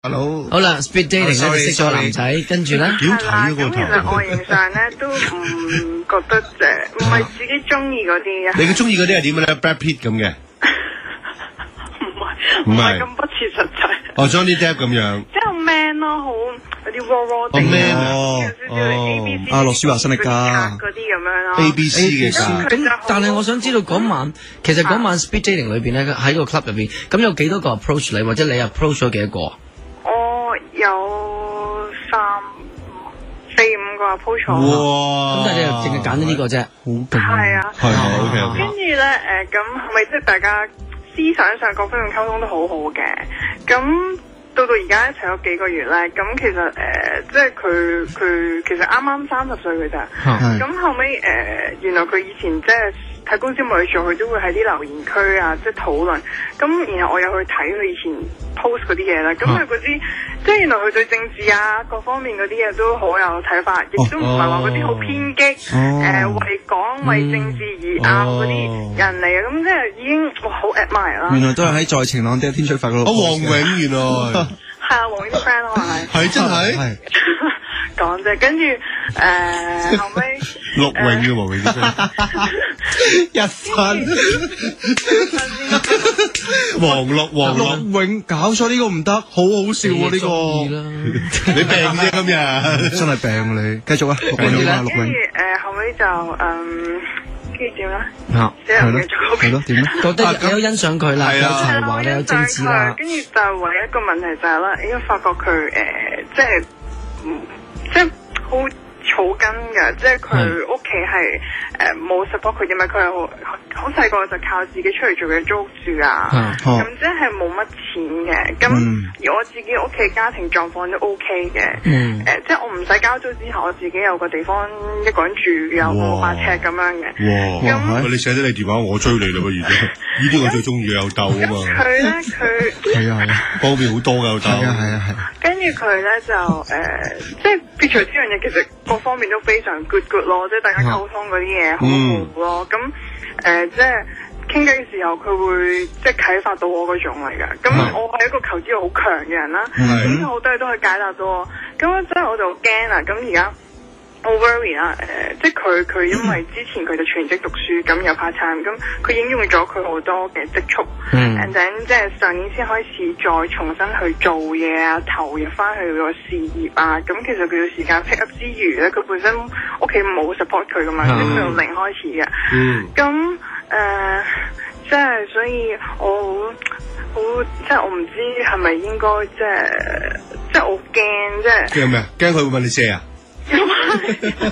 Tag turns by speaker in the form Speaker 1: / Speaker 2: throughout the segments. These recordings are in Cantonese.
Speaker 1: Hello，
Speaker 2: 好啦 ，speed dating 咧就識咗男仔，跟住咧
Speaker 1: 點睇啊個頭？
Speaker 3: 咁其實外形上咧都唔覺得唔係自己中意嗰啲啊。
Speaker 1: 你嘅中意嗰啲係點嘅咧 ？Brad Pitt 咁嘅？
Speaker 3: 唔係咁不切實際。
Speaker 1: 哦 ，Johnny Depp 咁樣。
Speaker 3: 即係好 man 咯，好有啲 raw 地。
Speaker 1: man
Speaker 4: 阿諾舒華辛力加
Speaker 3: 嗰啲咁樣咯。
Speaker 1: ABC 嘅㗎。
Speaker 2: 咁，但係我想知道嗰晚，其實嗰晚 speed dating 裏邊咧，喺個 club 入邊，咁有幾多個 approach 你，或者你 approach 咗幾多個？
Speaker 3: 我有4、5個 approach 我。
Speaker 1: 哇！
Speaker 2: 咁但係你又淨係揀咗呢個啫，好勁。
Speaker 3: 係啊。
Speaker 1: 係啊，OK。
Speaker 3: 跟住咧咁係咪即係大家思想上各方面溝通都好好嘅？咁到而家一齊咗幾個月咧，咁其實即係佢其實啱啱30歲嘅咋。咁後尾原來佢以前即係睇公司冇嘢做，佢都會喺啲留言區啊，即係討論。咁然後我又去睇佢以前 post 嗰啲嘢啦。咁佢嗰啲即係原來佢對政治啊各方面嗰啲嘢都好有睇法，亦都唔係話嗰啲好偏激為港為政治而拗嗰啲人嚟嘅。咁即係已經好 admire 啦。
Speaker 4: 原來都係喺在晴朗的天出發嗰度。
Speaker 1: 黃永原來
Speaker 3: 係啊，黃永啲 friend 咯係
Speaker 1: 真係
Speaker 3: 講啫。跟住後尾
Speaker 1: 陸永嘅黃永啲 friend
Speaker 4: 日分
Speaker 1: 黃
Speaker 4: 永搞錯呢個唔得，好好笑喎呢個。
Speaker 1: 你病啫今日，
Speaker 4: 真係病你。繼續啊，陸永啦，陸永。
Speaker 3: 跟住後尾就跟住點咧？
Speaker 4: 係咯，係咯，點咧？
Speaker 2: 覺得你有欣賞佢啦，有才華咧，有精緻啦。
Speaker 3: 跟住就唯一一個問題就係啦，因為發覺佢即係好草根嘅，即係佢屋企係冇 support 佢，因為佢係好細個就靠自己出嚟做嘅租屋住啊，咁即係冇乜錢嘅。咁而我自己屋企家庭狀況都 OK 嘅，即係我唔使交租之後，我自己有個地方一個人住，有個8尺咁樣嘅。
Speaker 1: 哇！你寫得你電話，我追你啦不如？呢啲我最中意有鬥啊嘛。
Speaker 3: 佢咧
Speaker 4: 係啊係啊，
Speaker 1: 方面好多㗎有鬥。
Speaker 4: 係啊係啊。
Speaker 3: 跟住佢咧就即係撇除呢樣嘢，其實各方面都非常 good 咯，即係大家溝通嗰啲嘢好好咯。咁即係傾偈嘅時候，佢會即係啟發到我嗰種嚟㗎。咁我係一個求知欲好強嘅人啦，咁好多嘢都可以解答到我。咁即係我就驚啦。咁而家好 worry 啦。即係佢因為之前佢就全職讀書，咁有 part time，咁佢已經用咗佢好多嘅積蓄，and then 即係上年先開始再重新去做嘢啊，投入翻去個事業啊。咁其實佢要時間 pick up 之餘咧，佢本身屋企冇 support 佢噶嘛，即係佢由零開始嘅。咁即係所以我好即係我唔知係咪應該即係我驚
Speaker 1: 驚咩啊？驚佢會問你借啊？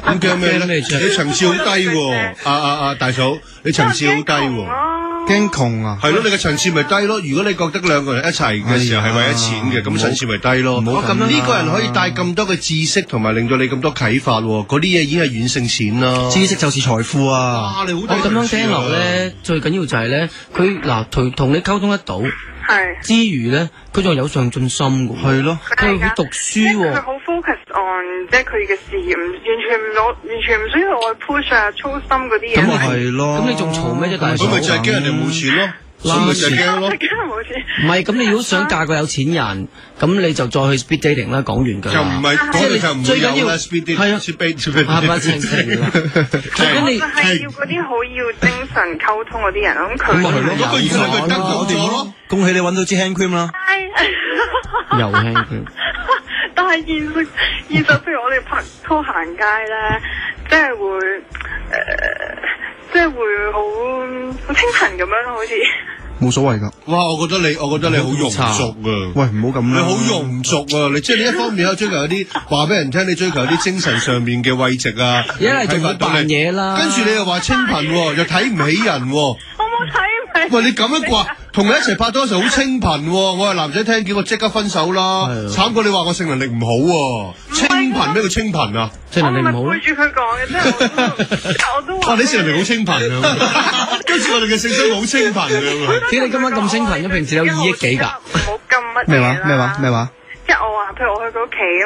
Speaker 1: 咁驚咩咧？你層次好低喎，大嫂，你層次好低喎，
Speaker 4: 驚窮啊？
Speaker 1: 係咯，你嘅層次咪低咯。如果你覺得兩個人一齊嘅時候係為咗錢嘅，咁層次咪低咯。呢個人可以帶咁多嘅知識，同埋令到你咁多啟發，嗰啲嘢已經係遠勝錢啦。
Speaker 4: 知識就是財富啊！
Speaker 1: 哇，你好
Speaker 2: 我咁樣聽落咧，最緊要就係咧，佢嗱同你溝通得到。之餘咧，佢仲有上進心嘅，係咯，佢會讀書喎。
Speaker 3: 佢好 focus on 即係佢嘅事業，完全唔需要我 push 啊、操心嗰啲嘢。
Speaker 4: 咁咪係咯。
Speaker 2: 咁你仲嘈咩啫？大嫂，
Speaker 1: 咁咪就係驚人哋冇錢咯。咁咪就係驚咯。
Speaker 2: 唔係，咁你如果想嫁個有錢人，咁你就再去 speed dating 啦。講完㗎。
Speaker 1: 就唔係講你就唔
Speaker 2: 最緊要
Speaker 1: speed dating，
Speaker 2: 係啊
Speaker 1: ，speed
Speaker 2: 係咪情情啦？
Speaker 3: 咁你係要嗰啲好要精神溝通嗰啲人咯。咁佢
Speaker 1: 嗰個現實咪得到咗咯。
Speaker 4: 恭喜你揾到支 hand cream 啦！
Speaker 2: 又 hand cream。
Speaker 3: 但係現實，譬如我哋拍拖行街咧，即係會即係會好清貧咁樣咯，好似。
Speaker 4: 冇所謂㗎。
Speaker 1: 哇！我覺得你好庸俗啊！
Speaker 4: 喂，唔好咁啦。
Speaker 1: 你好庸俗啊！你即係你一方面有追求一啲話俾人聽，你追求一啲精神上面嘅慰藉啊，
Speaker 2: 一係仲要扮嘢啦。
Speaker 1: 跟住你又話清貧，又睇唔起人。
Speaker 3: 我冇睇唔起。
Speaker 1: 喂，你咁樣話，同你一齊拍拖嗰時候好清貧，我係男仔聽見我即刻分手啦。慘過你話我性能力唔好喎。清貧咩叫清貧啊？
Speaker 2: 性能力唔好。
Speaker 3: 我唔係背住佢講嘅，即係我都話。
Speaker 1: 哇！你性能力好清貧啊！跟住我哋嘅性生活好清貧啊！
Speaker 2: 點解你今晚咁清貧嘅？平時有2億幾㗎？
Speaker 3: 唔好咁乜嘢啦。
Speaker 4: 咩話？
Speaker 3: 即係我話譬如我去佢屋企咁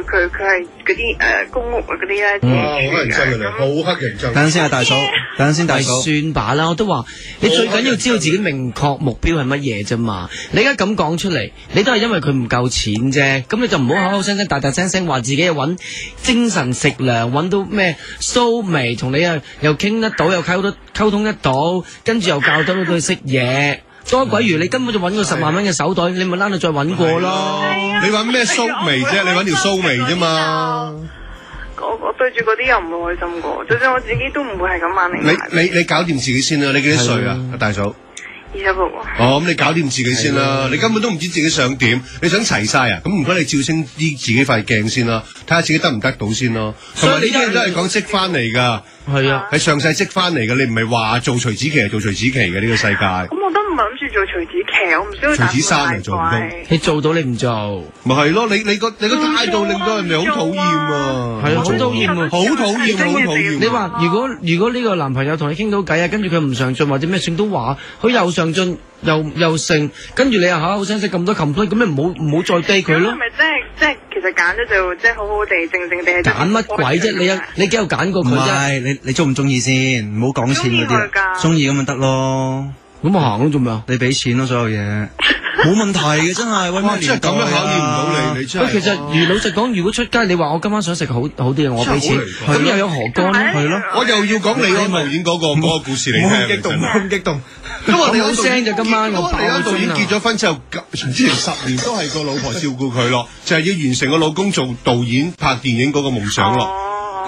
Speaker 3: 佢係嗰啲公屋嗰啲咧，
Speaker 1: 好乞人憎㗎，好乞人憎。
Speaker 4: 等陣先啊，大嫂，等陣先，大嫂。
Speaker 2: 算罷啦，我都話你最緊要知道自己明確目標係乜嘢啫嘛。你而家咁講出嚟，你都係因為佢唔夠錢啫。咁你就唔好口口聲聲、大大聲聲話自己揾精神食糧，揾到咩蘇眉，同你又傾得到，又溝通得到，跟住又教得到佢識嘢。多鬼如你根本就揾個10萬蚊嘅手袋，你咪拉到再揾過咯。
Speaker 1: 你揾咩蘇眉啫？你揾條蘇眉啫嘛。
Speaker 3: 我對住嗰啲又唔會開心過，就算我自己都唔會係咁萬零。
Speaker 1: 你搞掂自己先啦！你幾多歲啊，大嫂
Speaker 3: ？26。
Speaker 1: 哦，咁你搞掂自己先啦！你根本都唔知自己想點，你想齊晒啊？咁唔該你照清啲自己塊鏡先啦，睇下自己得唔得到先咯。同埋呢啲嘢都係講積翻嚟㗎。係啊，係上世積翻嚟嘅，你唔係話做徐子淇係做徐子淇嘅呢個世界。咁
Speaker 3: 我都唔係諗住做徐子淇，我唔需要打
Speaker 1: 徐子珊嚟做唔到。
Speaker 2: 你做到你唔做，
Speaker 1: 咪係咯？你個態度令到人哋好討厭啊！
Speaker 2: 係啊，好討厭啊！
Speaker 1: 好討厭，好討厭。
Speaker 2: 你話如果呢個男朋友同你傾到偈啊，跟住佢唔上進或者咩性都話，佢又上進又性，跟住你又口口聲聲咁多 complain，咁你唔好再低佢咯。係咪
Speaker 3: 即係其實揀咗就即係好好地靜靜地
Speaker 2: 揀乜鬼啫？你幾有揀過佢啫？唔
Speaker 4: 係你中唔中意先？唔好講錢嗰啲，中意咁咪得咯。
Speaker 2: 咁我行咯，做咩啊？
Speaker 4: 你俾錢咯，所有嘢冇問題嘅，真係。
Speaker 1: 哇！真係咁樣考驗唔到你真係。
Speaker 2: 其實老實講，如果出街，你話我今晚想食好啲嘅，我俾錢，咁又有何干咧？係咯，
Speaker 1: 我又要講李安導演嗰個故事嚟聽。
Speaker 4: 冇咁激動，冇咁激動。
Speaker 1: 因為
Speaker 2: 你好聲就今晚我
Speaker 1: 李安導演結咗婚之後，之前10年都係個老婆照顧佢咯，就係要完成個老公做導演拍電影嗰個夢想咯。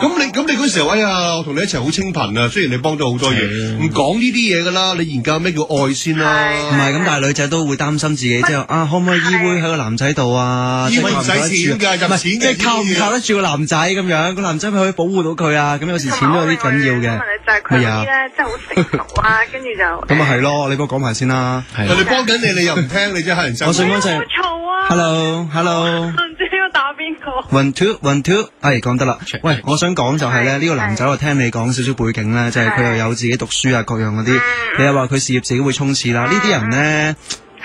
Speaker 1: 咁你嗰時候，哎呀，我同你一齊好清貧啊！雖然你幫咗好多嘢，唔講呢啲嘢噶啦，你研究咩叫愛先啦。
Speaker 4: 唔係咁，但係女仔都會擔心自己，即係可唔可以依偎喺個男仔度啊？
Speaker 1: 依偎唔使錢㗎，入錢
Speaker 4: 即係靠唔靠得住個男仔咁樣？個男仔咪可以保護到佢啊？咁有時錢都有啲緊要嘅。
Speaker 3: 就係佢啲咧，真係好成熟啊！跟住就
Speaker 4: 咁啊係咯，你幫我講埋先啦。
Speaker 1: 人哋幫緊你，你又唔聽，你真係乞人憎。
Speaker 4: 我想講就係
Speaker 3: 好嘈啊
Speaker 4: ，Hello，
Speaker 3: 唔知要打邊個
Speaker 4: ？One two，係講得啦。喂，我想講就係咧，呢個男仔我聽你講少少背景咧，就係佢又有自己讀書啊，各樣嗰啲。你又話佢事業自己會衝刺啦，呢啲人咧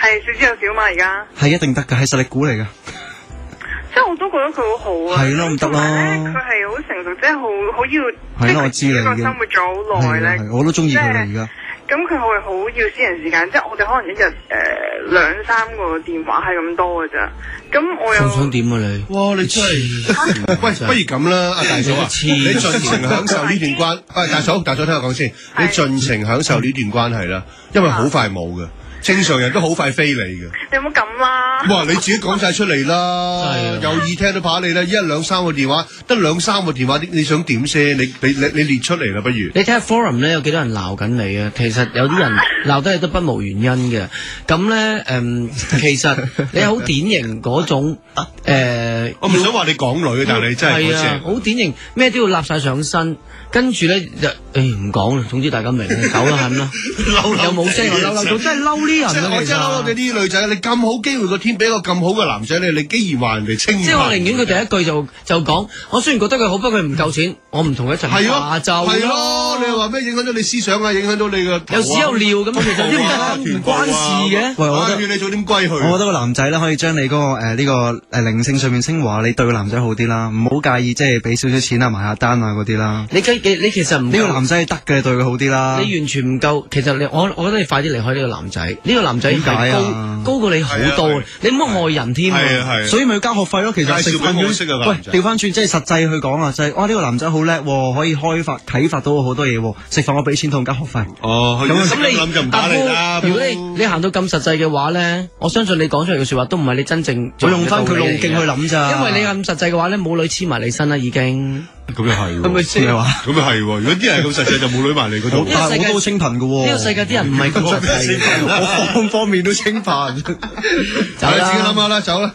Speaker 3: 係少之又少嘛，而家
Speaker 4: 係一定得㗎，係實力股嚟㗎。
Speaker 3: 即係我都覺得佢好好啊。
Speaker 4: 係咯，唔得咯。
Speaker 3: 佢係好成熟，即係好要。
Speaker 4: 係咯，我知你已經。
Speaker 3: 生活咗好耐咧，
Speaker 4: 我都中意佢啦，而家。
Speaker 3: 咁佢係好要私人時間，即係我哋可能一日2-3個電話係咁多㗎咋。咁我又
Speaker 2: 想點啊你？
Speaker 1: 哇！你真係喂，不如咁啦，阿大嫂啊，你盡情享受呢段關。喂，大嫂聽我講先，你盡情享受呢段關係啦，因為好快冇㗎。正常人都好快飛你嘅，
Speaker 3: 你有冇咁啦？
Speaker 1: 哇！你自己講晒出嚟啦，有耳聽都怕你啦，一日2-3個電話，得2-3個電話，你想點先？你列出嚟啦，不如你
Speaker 2: 睇下 forum 咧有幾多人鬧緊你啊？其實有啲人鬧得係都不無原因嘅。咁咧其實你好典型嗰種
Speaker 1: 我唔想話你港女，但係你真係
Speaker 2: 係啊，好典型，咩都要立晒上身，跟住咧就唔講啦。總之大家明，走啦係啦，又冇聲，嬲到真係嬲呢人啊！
Speaker 1: 我真係嬲我哋啲女仔，你咁好機會個天俾個咁好嘅男仔你竟然話人哋清貧。即係我寧願佢第一句就講，我雖然覺得佢好，不過佢唔夠錢，我唔同佢一齊下晝。係咯，你又話咩影響到你思想啊？影響到你嘅
Speaker 2: 有屎有尿咁，其實唔關事嘅。
Speaker 4: 喂，我
Speaker 1: 勸你早點歸去。
Speaker 4: 我覺得個男仔咧可以將你嗰個呢個靈性上面升華，你對個男仔好啲啦，唔好介意即係俾少少錢啊、埋下單啊嗰啲啦。你
Speaker 2: 其實唔
Speaker 4: 呢個男仔係得嘅，對佢好啲啦。
Speaker 2: 你完全唔夠，其實我覺得你快啲離開呢個男仔。呢個男仔係高過你好多，你唔好害人添。
Speaker 4: 所以咪要交學費咯。其實食飯喂，調翻轉即係實際去講啊，就係哇呢個男仔好叻，可以啟發到我好多嘢。食飯我俾錢同交學費。
Speaker 1: 哦，咁你諗就唔打你啦。
Speaker 2: 如果你行到咁實際嘅話咧，我相信你講出嚟嘅說話都唔係你真正。
Speaker 4: 我用翻佢路徑去諗咋。
Speaker 2: 因為你咁實際嘅話咧，冇女黐埋你身啦已經。
Speaker 1: 咁又係，
Speaker 2: 係咪先？
Speaker 1: 咁又係，如果啲人咁實際就冇女埋你嗰度。
Speaker 4: 但係我都清貧㗎。
Speaker 2: 呢個世界啲人唔係咁實際，
Speaker 4: 我方面都清貧。
Speaker 1: 走啦，自己諗下啦，走啦。